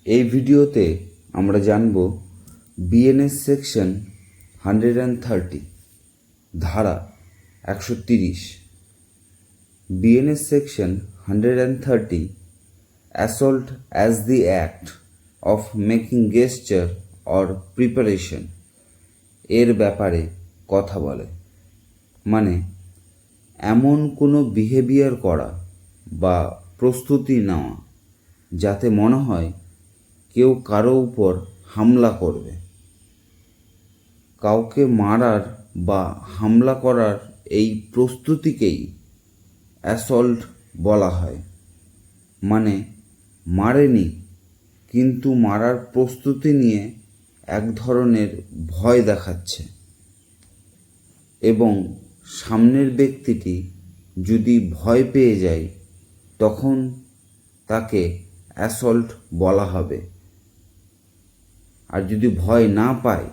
এই ভিডিওতে আমরা জানব বিএনএস সেকশন 130 ধারা 130। BNS section 130 assault as the act of making গেস্টার or preparation এর ব্যাপারে কথা বলে। মানে এমন কোনো বিহেভিয়ার করা বা প্রস্তুতি নেওয়া যাতে মনে হয় কেউ কারো উপর হামলা করবে। কাউকে মারার বা হামলা করার এই প্রস্তুতিকেই অ্যাসল্ট বলা হয়। মানে মারেনি, কিন্তু মারার প্রস্তুতি নিয়ে এক ধরনের ভয় দেখাচ্ছে, এবং সামনের ব্যক্তিটি যদি ভয় পেয়ে যায় তখন তাকে অ্যাসল্ট বলা হবে। আর যদি ভয় না পায়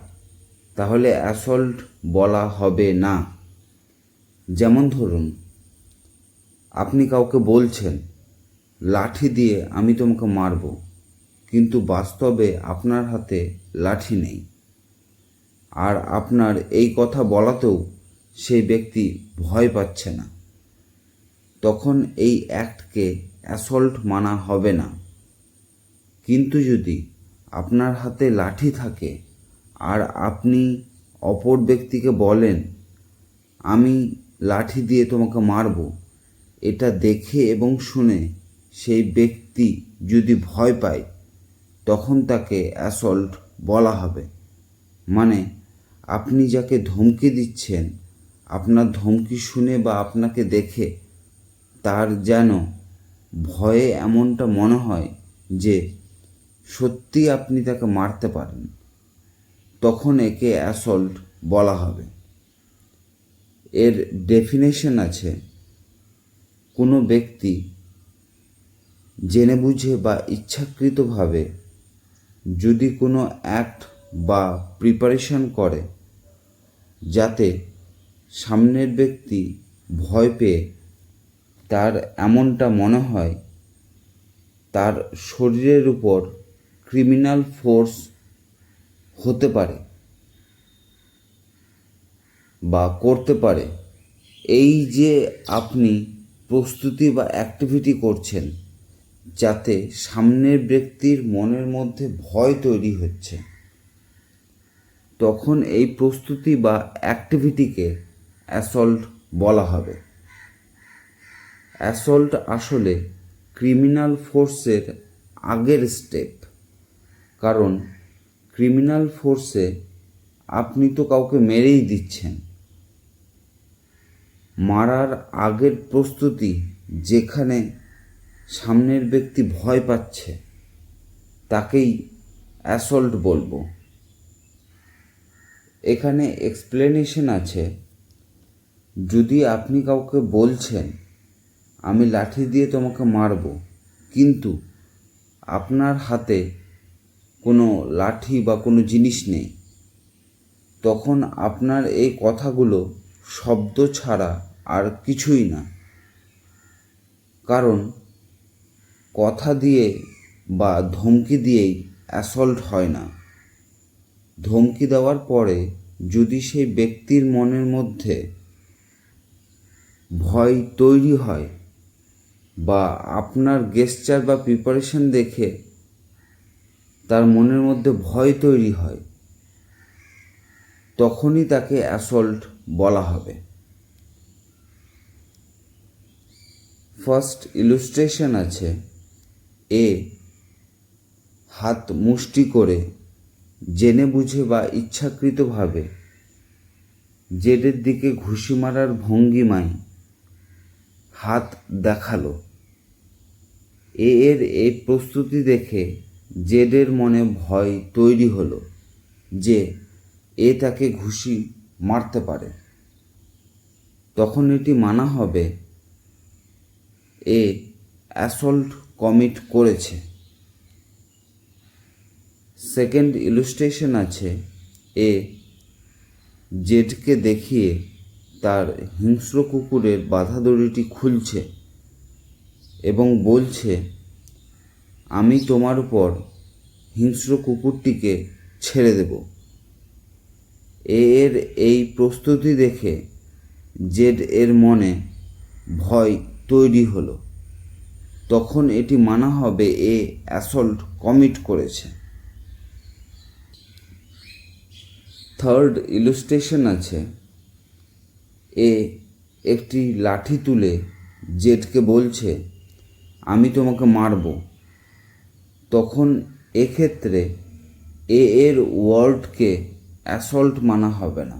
তাহলে অ্যাসল্ট বলা হবে না। যেমন ধরুন, আপনি কাউকে বলছেন লাঠি দিয়ে আমি তোমাকে মারব, কিন্তু বাস্তবে আপনার হাতে লাঠি নেই, আর আপনার এই কথা বলাতেও সেই ব্যক্তি ভয় পাচ্ছে না, তখন এই অ্যাক্টকে অ্যাসল্ট মানা হবে না। কিন্তু যদি আপনার হাতে লাঠি থাকে আর আপনি অপর ব্যক্তিকে বলেন আমি লাঠি দিয়ে তোমাকে মারব, এটা দেখে এবং শুনে সেই ব্যক্তি যদি ভয় পায় তখন তাকে অ্যাসল্ট বলা হবে। মানে আপনি যাকে ধমকি দিচ্ছেন, আপনার ধমকি শুনে বা আপনাকে দেখে তার যেন ভয়ে এমনটা মনে হয় যে সত্যি আপনি তাকে মারতে পারেন, তখন একে অ্যাসল্ট বলা হবে। এর ডেফিনেশন আছে, কোনো ব্যক্তি জেনে বুঝে বা ইচ্ছাকৃতভাবে যদি কোনো অ্যাক্ট বা প্রিপারেশন করে যাতে সামনের ব্যক্তি ভয় পেয়ে তার এমনটা মনে হয় তার শরীরের উপর ক্রিমিনাল ফোর্স হতে পারে বা করতে পারে। এই যে আপনি প্রস্তুতি বা অ্যাক্টিভিটি করছেন যাতে সামনের ব্যক্তির মনের মধ্যে ভয় তৈরি হচ্ছে, তখন এই প্রস্তুতি বা অ্যাক্টিভিটিকে অ্যাসল্ট বলা হবে। অ্যাসল্ট আসলে ক্রিমিনাল ফোর্সের আগের স্টেপ, কারণ ক্রিমিনাল ফোর্সে আপনি তো কাউকে মেরেই দিচ্ছেন। মারার আগের প্রস্তুতি যেখানে সামনের ব্যক্তি ভয় পাচ্ছে তাকেই অ্যাসল্ট বলবো। এখানে এক্সপ্লেনেশন আছে, যদি আপনি কাউকে বলছেন আমি লাঠি দিয়ে তোমাকে মারব, কিন্তু আপনার হাতে কোনো লাঠি বা কোনো জিনিস নেই, তখন আপনার এই কথাগুলো শব্দ ছাড়া আর কিছুই না। কারণ কথা দিয়ে বা ধমকি দিয়েই অ্যাসল্ট হয় না। ধমকি দেওয়ার পরে যদি সেই ব্যক্তির মনের মধ্যে ভয় তৈরি হয় বা আপনার গেস্টার বা প্রিপারেশন দেখে তার মনের মধ্যে ভয় তৈরি হয়, তখনই তাকে অ্যাসল্ট বলা হবে। ফার্স্ট ইলুস্ট্রেশন আছে, এ হাত মুষ্টি করে জেনে বুঝে বা ইচ্ছাকৃতভাবে জেডের দিকে ঘুষি মারার ভঙ্গিমায় হাত দেখালো। এর এই প্রস্তুতি দেখে জেডের মনে ভয় তৈরি হলো যে এ তাকে ঘুষি মারতে পারে, তখন এটি মানা হবে এ অ্যাসল্ট কমিট করেছে। সেকেন্ড ইলুস্ট্রেশন আছে, এ জেডকে দেখিয়ে তার হিংস্র কুকুরের বাধা দড়িটি খুলছে এবং বলছে আমি তোমার উপর হিংস্র কুকুরটিকে ছেড়ে দেব। এর এই প্রস্তুতি দেখে জেড এর মনে ভয় তৈরি হলো। তখন এটি মানা হবে এ অ্যাসল্ট কমিট করেছে। থার্ড ইলাস্ট্রেশন আছে, এ একটি লাঠি তুলে জেডকে বলছে, আমি তোমাকে মারব। তখন এক্ষেত্রে এর ওয়ার্ডকে অ্যাসল্ট মানা হবে না,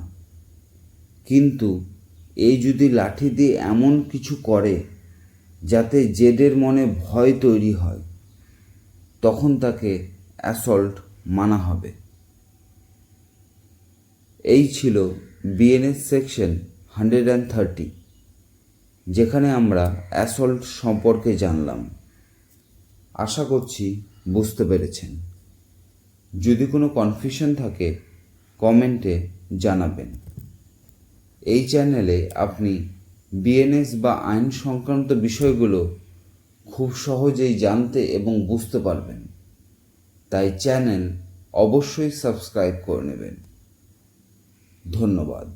কিন্তু যদি লাঠি দিয়ে এমন কিছু করে যাতে জেডের মনে ভয় তৈরি হয়, তখন তাকে অ্যাসল্ট মানা হবে। এই ছিল বিএনএস সেকশন 130, যেখানে আমরা অ্যাসল্ট সম্পর্কে জানলাম। আশা করছি বুঝতে পেরেছেন। যদি কোনো কনফিউশন থাকে কমেন্টে জানাবেন। এই চ্যানেলে আপনি বিএনএস বা আইন সংক্রান্ত বিষয়গুলো খুব সহজেই জানতে এবং বুঝতে পারবেন। তাই চ্যানেল অবশ্যই সাবস্ক্রাইব করে নেবেন। ধন্যবাদ।